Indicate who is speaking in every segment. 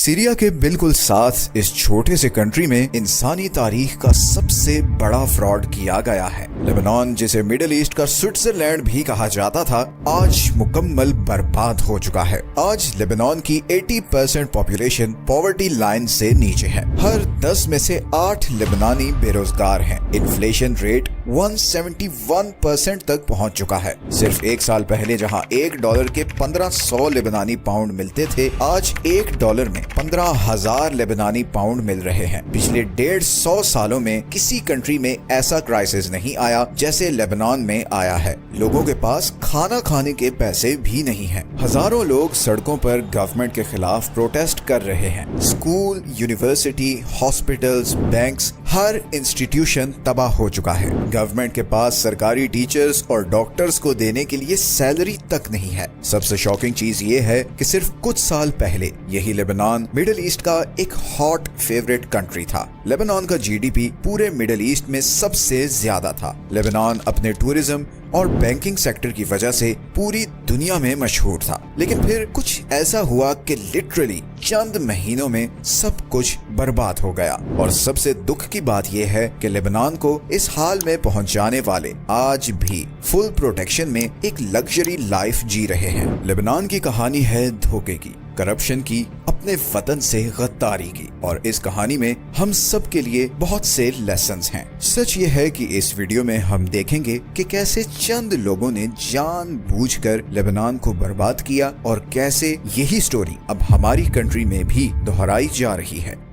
Speaker 1: Syria के बिल्कुल साथ इस छोटे से कंट्री में इंसानी तारीख का सबसे बड़ा फ्रॉड किया गया है। लेबनान, जिसे मिडिल ईस्ट का स्विट्जरलैंड भी कहा जाता था, आज मुकम्मल बर्बाद हो चुका है। आज लेबनान की 80% पॉपुलेशन पॉवर्टी लाइन से नीचे है। हर 10 में से 8 लेबनानी बेरोजगार हैं। इन्फ्लेशन रेट 171% तक पहुंच चुका है। सिर्फ एक साल पहले जहां $1 के 1500 लेबनानी पाउंड मिलते थे, आज $1 में 15,000 लेबनानी पाउंड मिल रहे हैं। पिछले 150 सालों में किसी कंट्री में ऐसा क्राइसिस नहीं आया जैसे लेबनान में आया है। लोगों के पास खाना खाने के पैसे भी नहीं हैं। हजारों लोग सड़कों पर गवर्नमेंट के खिलाफ प्रोटेस्ट कर रहे हैं। स्कूल, यूनिवर्सिटी, हॉस्पिटल्स, बैंक्स, हर इंस्टीट्यूशन तबाह हो चुका है। गवर्नमेंट के पास सरकारी टीचर्स और डॉक्टर्स को देने के लिए सैलरी तक नहीं है। सबसे शॉकिंग चीज ये है कि सिर्फ कुछ साल पहले यही लेबनान मिडिल ईस्ट का एक हॉट फेवरेट कंट्री था। लेबनान का जीडीपी पूरे मिडिल ईस्ट में सबसे ज्यादा था। लेबनान अपने टूरिज्म और बैंकिंग सेक्टर की वजह से पूरी दुनिया में मशहूर था। लेकिन फिर कुछ ऐसा हुआ कि लिटरली चंद महीनों में सब कुछ बर्बाद हो गया। और सबसे दुख की बात यह है कि लेबनान को इस हाल में पहुंच जाने वाले आज भी फुल प्रोटेक्शन में एक लग्जरी लाइफ जी रहे हैं। लेबनान की कहानी है धोखे की, करप्शन की, अपने वतन से गद्दारी की, और इस कहानी में हम सब के लिए बहुत से लेसन्स हैं। सच ये है कि इस वीडियो में हम देखेंगे कि कैसे चंद लोगों ने जानबूझकर लेबनान को बर्बाद किया और कैसे यही स्टोरी अब हमारी कंट्री में भी दोहराई जा रही है।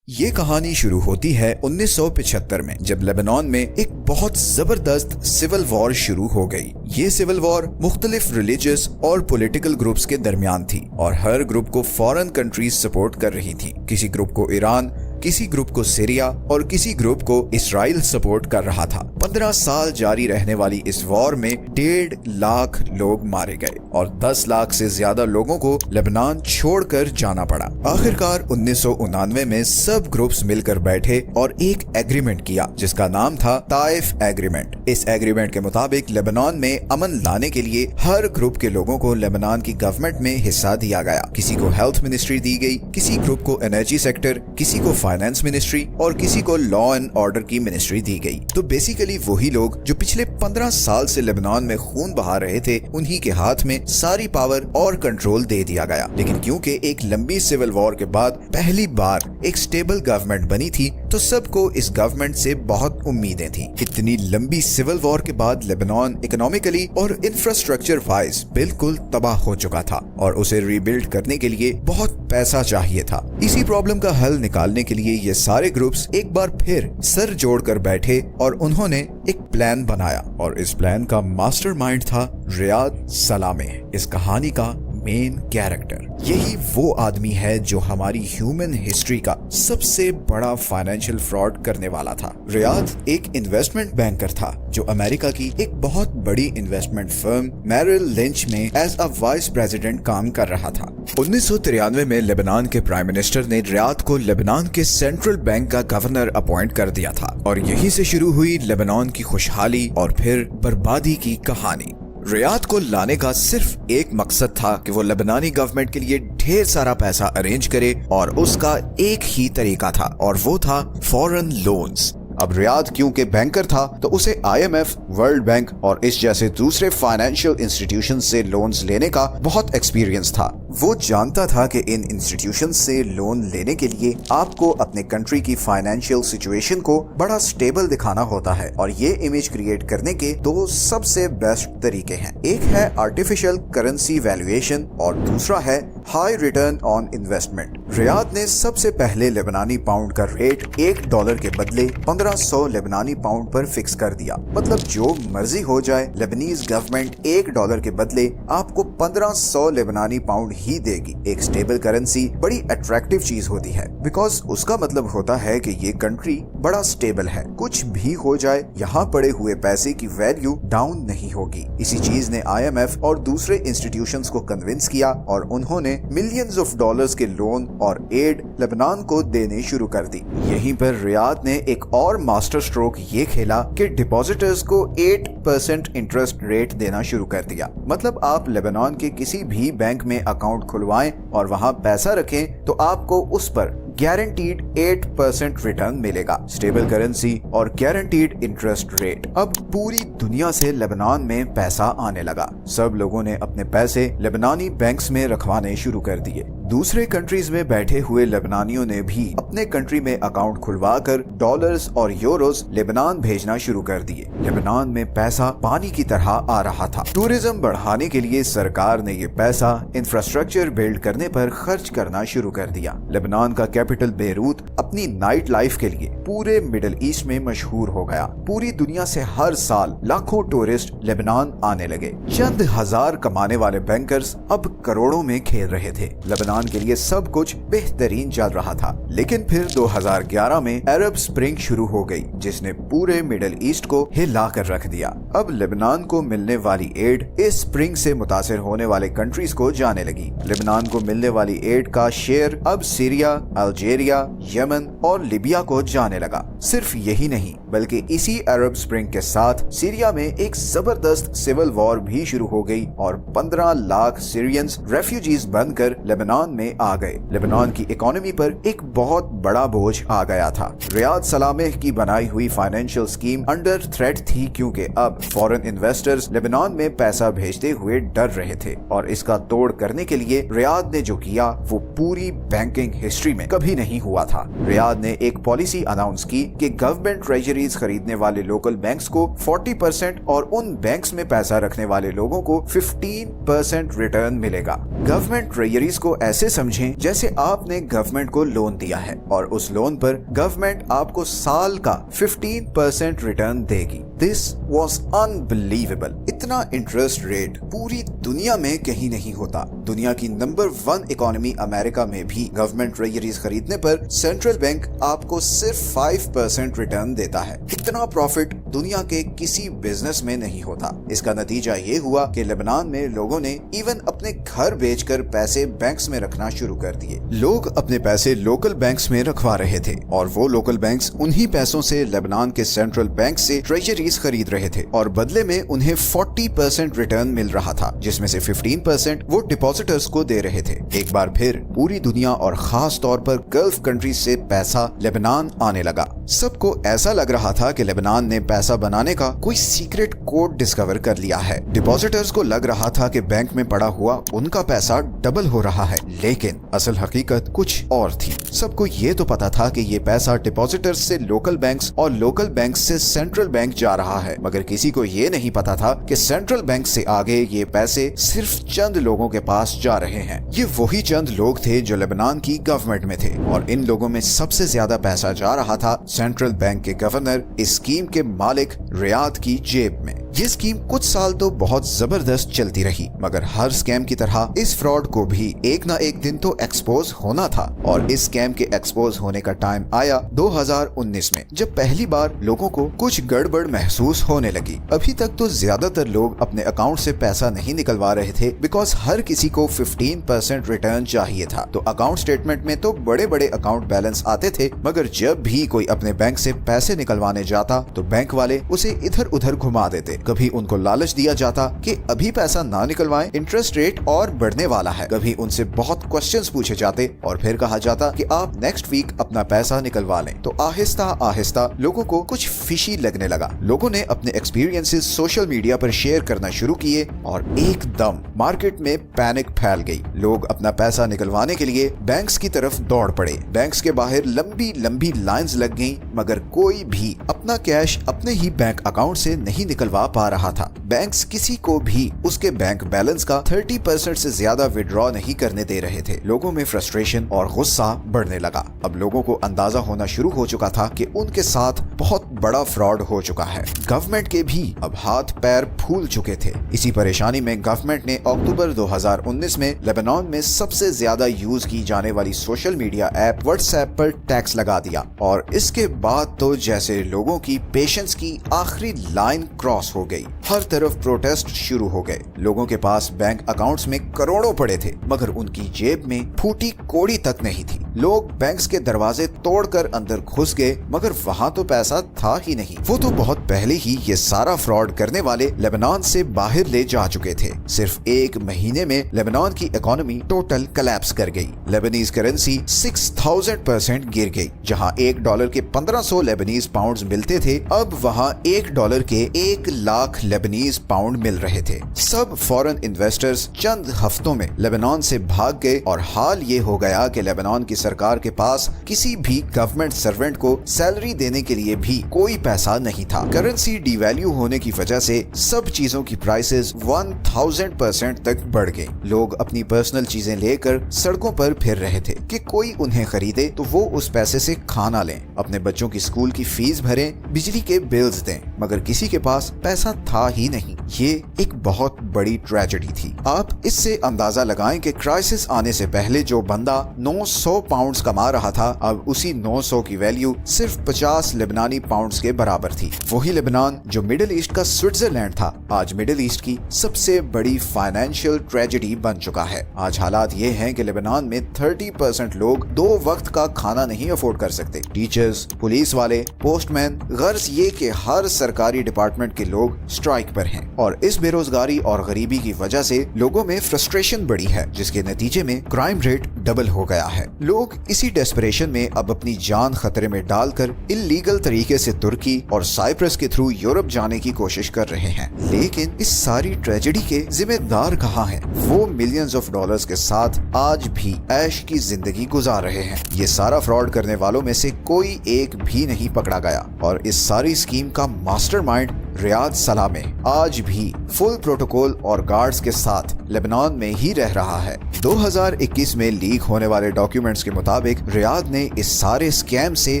Speaker 1: ये कहानी शुरू होती है 1975 में, जब लेबनान में एक बहुत जबरदस्त सिविल वॉर शुरू हो गई। ये सिविल वॉर मुख्तलिफ रिलीजियस और पॉलिटिकल ग्रुप्स के दरमियान थी और हर ग्रुप को फॉरेन कंट्रीज सपोर्ट कर रही थी। किसी ग्रुप को ईरान, किसी ग्रुप को सीरिया और किसी ग्रुप को इजराइल सपोर्ट कर रहा था। 15 साल जारी रहने वाली इस वॉर में 1.5 लाख लोग मारे गए और 10 लाख से ज्यादा लोगों को लेबनान छोड़कर जाना पड़ा। आखिरकार 1999 में सब ग्रुप्स मिलकर बैठे और एक एग्रीमेंट किया जिसका नाम था ताइफ एग्रीमेंट। इस एग्रीमेंट के मुताबिक लेबनान में अमन लाने के लिए हर ग्रुप के लोगों को लेबनान की गवर्नमेंट में हिस्सा दिया गया। किसी को हेल्थ मिनिस्ट्री दी गई, किसी ग्रुप को एनर्जी सेक्टर, किसी को फाइनेंस मिनिस्ट्री और किसी को लॉ एंड ऑर्डर की मिनिस्ट्री दी गई। तो बेसिकली वही लोग जो पिछले 15 साल से लेबनान में खून बहा रहे थे, उन्हीं के हाथ में सारी पावर और कंट्रोल दे दिया गया। लेकिन क्योंकि एक लंबी सिविल वॉर के बाद पहली बार एक स्टेबल गवर्नमेंट बनी थी, तो सबको इस गवर्नमेंट से बहुत उम्मीदें थी। इतनी लंबी सिविल वॉर के बाद लेबनान इकोनॉमिकली और इंफ्रास्ट्रक्चर वाइज बिल्कुल तबाह हो चुका था और उसे रीबिल्ड करने के लिए बहुत पैसा चाहिए था। इसी प्रॉब्लम का हल निकालने के लिए ये सारे ग्रुप्स एक बार फिर सर जोड़कर बैठे और उन्होंने एक प्लान बनाया और इस प्लान का मास्टरमाइंड था रियाद सलामे, इस कहानी का मेन कैरेक्टर। यही वो आदमी है जो हमारी ह्यूमन हिस्ट्री का सबसे बड़ा फाइनेंशियल फ्रॉड करने वाला था। रियाद एक इन्वेस्टमेंट बैंकर था जो अमेरिका की एक बहुत बड़ी इन्वेस्टमेंट फर्म मैरिल लिंच में एज अ वाइस प्रेसिडेंट काम कर रहा था। 1993 में लेबनान के प्राइम मिनिस्टर ने रियाद को लेबनान के सेंट्रल बैंक का गवर्नर अपॉइंट कर दिया था और यहीं से शुरू हुई लेबनान की खुशहाली और फिर बर्बादी की कहानी। रियाद को लाने का सिर्फ एक मकसद था कि वो लेबनानी गवर्नमेंट के लिए ढेर सारा पैसा अरेंज करे और उसका एक ही तरीका था और वो था फॉरेन लोन्स। अब रियाद क्योंकि बैंकर था तो उसे IMF, वर्ल्ड बैंक और इस जैसे दूसरे फाइनेंशियल इंस्टीट्यूशन से लोन्स लेने का बहुत एक्सपीरियंस था। वो जानता था कि इन इंस्टीट्यूशन से लोन लेने के लिए आपको अपने कंट्री की फाइनेंशियल सिचुएशन को बड़ा स्टेबल दिखाना होता है और ये इमेज क्रिएट करने के दो सबसे बेस्ट तरीके हैं। एक है आर्टिफिशियल करेंसी वैल्यूएशन और दूसरा है high return on investment. Riyadh ने सबसे पहले लेबनानी पाउंड का रेट $1 के बदले 1500 लेबनानी पाउंड पर फिक्स कर दिया। मतलब जो मर्जी हो जाए, लेबनीज गवर्नमेंट $1 के बदले आपको 1500 लेबनानी पाउंड ही देगी। एक स्टेबल करेंसी बड़ी अट्रैक्टिव चीज होती है बिकॉज उसका मतलब होता है कि ये कंट्री बड़ा स्टेबल है, कुछ भी हो जाए यहाँ पड़े हुए पैसे की वैल्यू डाउन नहीं होगी। इसी चीज ने IMF और दूसरे इंस्टीट्यूशंस को कन्विंस किया और उन्होंने मिलियंस ऑफ डॉलर्स के लोन और एड लेबनान को देने शुरू कर दी। यहीं पर रियाद ने एक और मास्टर स्ट्रोक ये खेला कि डिपॉजिटर्स को 8% इंटरेस्ट रेट देना शुरू कर दिया। मतलब आप लेबनान के किसी भी बैंक में अकाउंट अकाउंट खुलवाएं और वहां पैसा रखें तो आपको उस पर गारंटीड 8% रिटर्न मिलेगा, स्टेबल करेंसी और गारंटीड इंटरेस्ट रेट। अब पूरी दुनिया से लेबनान में पैसा आने लगा। सब लोगों ने अपने पैसे लेबनानी बैंक्स में रखवाने शुरू कर दिए। दूसरे कंट्रीज में बैठे हुए लेबनानियों ने भी अपने कंट्री में अकाउंट खुलवाकर डॉलर्स और यूरोस लेबनान भेजना शुरू कर दिए। लेबनान में पैसा पानी की तरह आ रहा था। टूरिज्म बढ़ाने के लिए सरकार ने ये पैसा इंफ्रास्ट्रक्चर बिल्ड करने पर खर्च करना शुरू कर दिया। लेबनान का कैपिटल बेरूत अपनी नाइट लाइफ के लिए पूरे मिडिल ईस्ट में मशहूर हो गया। पूरी दुनिया से हर साल लाखों टूरिस्ट लेबनान आने लगे। चंद हजार कमाने वाले बैंकर्स अब करोड़ों में खेल रहे थे। लेबनान के लिए सब कुछ बेहतरीन चल रहा था, लेकिन फिर 2011 में अरब स्प्रिंग शुरू हो गई, जिसने पूरे मिडिल ईस्ट को हिला कर रख दिया। अब लेबनान को मिलने वाली एड इस स्प्रिंग से मुतासिर होने वाले कंट्रीज को जाने लगी। लेबनान को मिलने वाली एड का शेयर अब सीरिया, अल्जीरिया, यमन और लीबिया को जाने लगा। सिर्फ यही नहीं, बल्कि इसी अरब स्प्रिंग के साथ सीरिया में एक जबरदस्त सिविल वॉर भी शुरू हो गई और 15 लाख सीरियंस रेफ्यूजीज बनकर लेबनान में आ गए। लेबनान की इकोनॉमी पर एक बहुत बड़ा बोझ आ गया था। रियाद सलामेह की बनाई हुई फाइनेंशियल स्कीम अंडर थ्रेट थी, क्योंकि अब फॉरेन इन्वेस्टर्स लेबनान में पैसा भेजते हुए डर रहे थे और इसका तोड़ करने के लिए रियाद ने जो किया वो पूरी बैंकिंग हिस्ट्री में कभी नहीं हुआ था। रियाद ने एक पॉलिसी अनाउंस की कि गवर्नमेंट ट्रेजरीज खरीदने वाले लोकल बैंक्स को 40% और उन बैंक्स में पैसा रखने वाले लोगों को 15% रिटर्न मिलेगा। गवर्नमेंट ट्रेजरीज को ऐसे समझें जैसे आपने गवर्नमेंट को लोन दिया है और उस लोन पर गवर्नमेंट आपको साल का 15% रिटर्न देगी। This was unbelievable. इतना इंटरेस्ट रेट पूरी दुनिया में कहीं नहीं होता। दुनिया की नंबर 1 इकोनॉमी अमेरिका में भी गवर्नमेंट ट्रेजरीज खरीदने पर सेंट्रल बैंक आपको सिर्फ 5% रिटर्न देता है। इतना प्रॉफिट दुनिया के किसी बिजनेस में नहीं होता। इसका नतीजा ये हुआ कि लेबनान में लोगों ने इवन अपने घर बेचकर पैसे बैंक्स में रखना शुरू कर दिए। लोग अपने पैसे लोकल बैंक्स में रखवा रहे थे और वो लोकल बैंक्स उन्हीं पैसों से लेबनान के सेंट्रल बैंक से ट्रेजरीज खरीद रहे थे और बदले में उन्हें 40% रिटर्न मिल रहा था, जिसमें से 15% वो डिपॉजिटर्स को दे रहे थे। एक बार फिर पूरी दुनिया और खास तौर पर गल्फ कंट्रीज से पैसा लेबनान आने लगा। सबको ऐसा लग रहा था कि लेबनान ने पैसा बनाने का कोई सीक्रेट कोड डिस्कवर कर लिया है। डिपॉजिटर्स को लग रहा था कि बैंक में पड़ा हुआ उनका पैसा डबल हो रहा है, लेकिन असल हकीकत कुछ और थी। सबको ये तो पता था कि ये पैसा डिपॉजिटर्स से लोकल बैंक्स और लोकल बैंक से सेंट्रल बैंक जा रहा है, मगर किसी को ये नहीं पता था कि सेंट्रल बैंक से आगे ये पैसे सिर्फ चंद लोगों के पास जा रहे हैं। ये वही चंद लोग थे जो लेबनान की गवर्नमेंट में थे और इन लोगों में सबसे ज्यादा पैसा जा रहा था सेंट्रल बैंक के गवर्नर, इस स्कीम के मालिक रियाद की जेब में। ये स्कीम कुछ साल तो बहुत जबरदस्त चलती रही, मगर हर स्कैम की तरह इस फ्रॉड को भी एक ना एक दिन तो एक्सपोज होना था और इस स्कैम के एक्सपोज होने का टाइम आया 2019 में, जब पहली बार लोगों को कुछ गड़बड़ महसूस होने लगी। अभी तक तो ज्यादातर लोग अपने अकाउंट से पैसा नहीं निकलवा रहे थे, बिकॉज हर किसी को 15% रिटर्न चाहिए था। तो अकाउंट स्टेटमेंट में तो बड़े बड़े अकाउंट बैलेंस आते थे, मगर जब भी कोई अपने बैंक से पैसे निकलवाने जाता तो बैंक वाले उसे इधर उधर घुमा देते। कभी उनको लालच दिया जाता कि अभी पैसा ना निकलवाएं, इंटरेस्ट रेट और बढ़ने वाला है। कभी उनसे बहुत क्वेश्चंस पूछे जाते और फिर कहा जाता कि आप नेक्स्ट वीक अपना पैसा निकलवा लें। तो आहिस्ता आहिस्ता लोगों को कुछ फिशी लगने लगा। लोगों ने अपने एक्सपीरियंसेस सोशल मीडिया पर शेयर करना शुरू किए और एकदम मार्केट में पैनिक फैल गई। लोग अपना पैसा निकलवाने के लिए बैंक्स की तरफ दौड़ पड़े। बैंक्स के बाहर लंबी लंबी लाइंस लग गईं, मगर कोई भी अपना कैश अपने ही बैंक अकाउंट से नहीं निकलवा पा रहा था। बैंक्स किसी को भी उसके बैंक बैलेंस का 30% से ज्यादा विड्रॉ नहीं करने दे रहे थे। लोगों में फ्रस्ट्रेशन और गुस्सा बढ़ने लगा। अब लोगों को अंदाजा होना शुरू हो चुका था कि उनके साथ बहुत बड़ा फ्रॉड हो चुका है। गवर्नमेंट के भी अब हाथ पैर फूल चुके थे। इसी परेशानी में गवर्नमेंट ने अक्टूबर 2019 में लेबनान में सबसे ज्यादा यूज की जाने वाली सोशल मीडिया ऐप व्हाट्सएप पर टैक्स लगा दिया और इसके बाद तो जैसे लोगों की पेशेंस की आखिरी लाइन क्रॉस हो गई। हर तरफ प्रोटेस्ट शुरू हो गए। लोगों के पास बैंक अकाउंट्स में करोड़ों पड़े थे, मगर उनकी जेब में फूटी कौड़ी तक नहीं थी। लोग बैंक्स के दरवाजे तोड़कर अंदर घुस गए, मगर वहाँ तो पैसा था ही नहीं। वो तो बहुत पहले ही ये सारा फ्रॉड करने वाले लेबनान से बाहर ले जा चुके थे। सिर्फ एक महीने में लेबनान की इकोनॉमी टोटल कोलैप्स कर गई। लेबनीज करेंसी 6000% गिर गई। जहां $1 के 1500 लेबनीज पाउंड मिलते थे, अब वहां $1 के 1 लाख लेबनीज पाउंड मिल रहे थे। सब फॉरेन इन्वेस्टर्स चंद हफ्तों में लेबनान से भाग गए और हाल ये हो गया कि लेबनान की सरकार के पास किसी भी गवर्नमेंट सर्वेंट को सैलरी देने के लिए भी कोई पैसा नहीं था। करेंसी डिवैल्यू होने की वजह से सब चीजों की प्राइसेस 1000% तक बढ़ गई। लोग अपनी पर्सनल चीजें लेकर सड़कों पर फिर रहे थे कि कोई उन्हें खरीदे तो वो उस पैसे से खाना लें, अपने बच्चों की स्कूल की फीस भरें, बिजली के बिल्स दें, मगर किसी के पास पैसा था ही नहीं। ये एक बहुत बड़ी ट्रेजेडी थी। आप इससे अंदाजा लगाएं कि क्राइसिस आने से पहले जो बंदा 900 पाउंड्स कमा रहा था, अब उसी 900 की वैल्यू सिर्फ 50 लेबनानी पाउंड्स के बराबर थी। वही लेबनान जो मिडिल ईस्ट का स्विट्जरलैंड था, आज मिडिल ईस्ट की सबसे बड़ी फाइनेंशियल ट्रेजेडी बन चुका है। आज हालात ये हैं कि लेबनान में 30% लोग 2 वक्त का खाना नहीं अफोर्ड कर सकते। टीचर्स, पुलिस वाले, पोस्टमैन, गर्ज ये कि हर सरकारी डिपार्टमेंट के लोग स्ट्राइक पर हैं और इस बेरोजगारी और गरीबी की वजह से लोगों में फ्रस्ट्रेशन बढ़ी है, जिसके नतीजे में क्राइम रेट डबल हो गया है। लोग इसी डेस्परेशन में अब अपनी जान खतरे में डालकर इल्लीगल तरीके से तुर्की और साइप्रस के थ्रू यूरोप जाने की कोशिश कर रहे हैं। लेकिन इस सारी ट्रेजेडी के जिम्मेदार कहाँ हैं? वो मिलियंस ऑफ डॉलर्स के साथ आज भी ऐश की जिंदगी गुजार रहे हैं। ये सारा फ्रॉड करने वालों में से कोई एक भी नहीं पकड़ा गया और इस सारी स्कीम का मास्टरमाइंड रियाद सलामे आज भी फुल प्रोटोकॉल और गार्ड्स के साथ लेबनान में ही रह रहा है। 2021 में लीक होने वाले डॉक्यूमेंट्स के मुताबिक रियाद ने इस सारे स्कैम से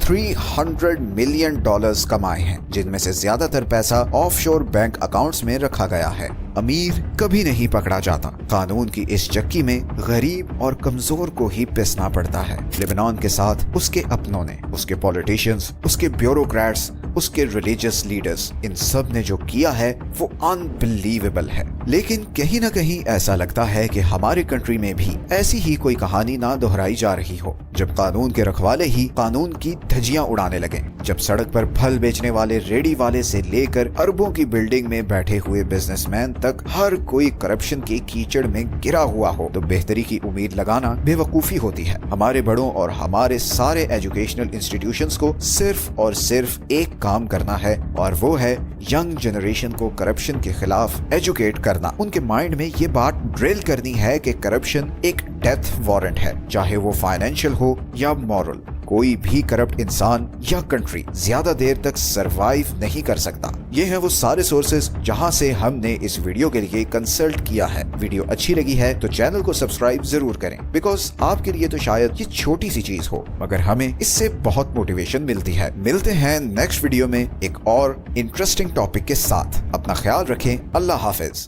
Speaker 1: $300 मिलियन कमाए हैं, जिनमें से ज्यादातर पैसा ऑफशोर बैंक अकाउंट्स में रखा गया है। अमीर कभी नहीं पकड़ा जाता। कानून की इस चक्की में गरीब और कमजोर को ही पिसना पड़ता है। लेबनान के साथ उसके अपनों ने, उसके पॉलिटिशियंस, उसके ब्यूरोक्रेट्स, उसके रिलीजियस लीडर्स, इन सब ने जो किया है वो अनबिलीवेबल है। लेकिन कहीं ना कहीं ऐसा लगता है कि हमारे कंट्री में भी ऐसी ही कोई कहानी ना दोहराई जा रही हो, जब कानून के रखवाले ही कानून की धज्जियां उड़ाने लगे, जब सड़क पर फल बेचने वाले रेडी वाले से लेकर अरबों की बिल्डिंग में बैठे हुए बिजनेसमैन तक हर कोई करप्शन के कीचड़ में गिरा हुआ हो, तो बेहतरी की उम्मीद लगाना बेवकूफी होती है। हमारे बड़ों और हमारे सारे एजुकेशनल इंस्टीट्यूशंस को सिर्फ और सिर्फ एक काम करना है, और वो है यंग जनरेशन को करप्शन के खिलाफ एजुकेट करना। उनके माइंड में ये बात ड्रिल करनी है कि करप्शन एक डेथ वारंट है, चाहे वो फाइनेंशियल हो या मॉरल। कोई भी करप्ट इंसान या कंट्री ज्यादा देर तक सरवाइव नहीं कर सकता। ये हैं वो सारे सोर्सेज जहां से हमने इस वीडियो के लिए कंसल्ट किया है। वीडियो अच्छी लगी है तो चैनल को सब्सक्राइब जरूर करें, बिकॉज आपके लिए तो शायद ये छोटी सी चीज हो, मगर हमें इससे बहुत मोटिवेशन मिलती है। मिलते हैं नेक्स्ट वीडियो में एक और इंटरेस्टिंग टॉपिक के साथ। अपना ख्याल रखें। अल्लाह हाफिज।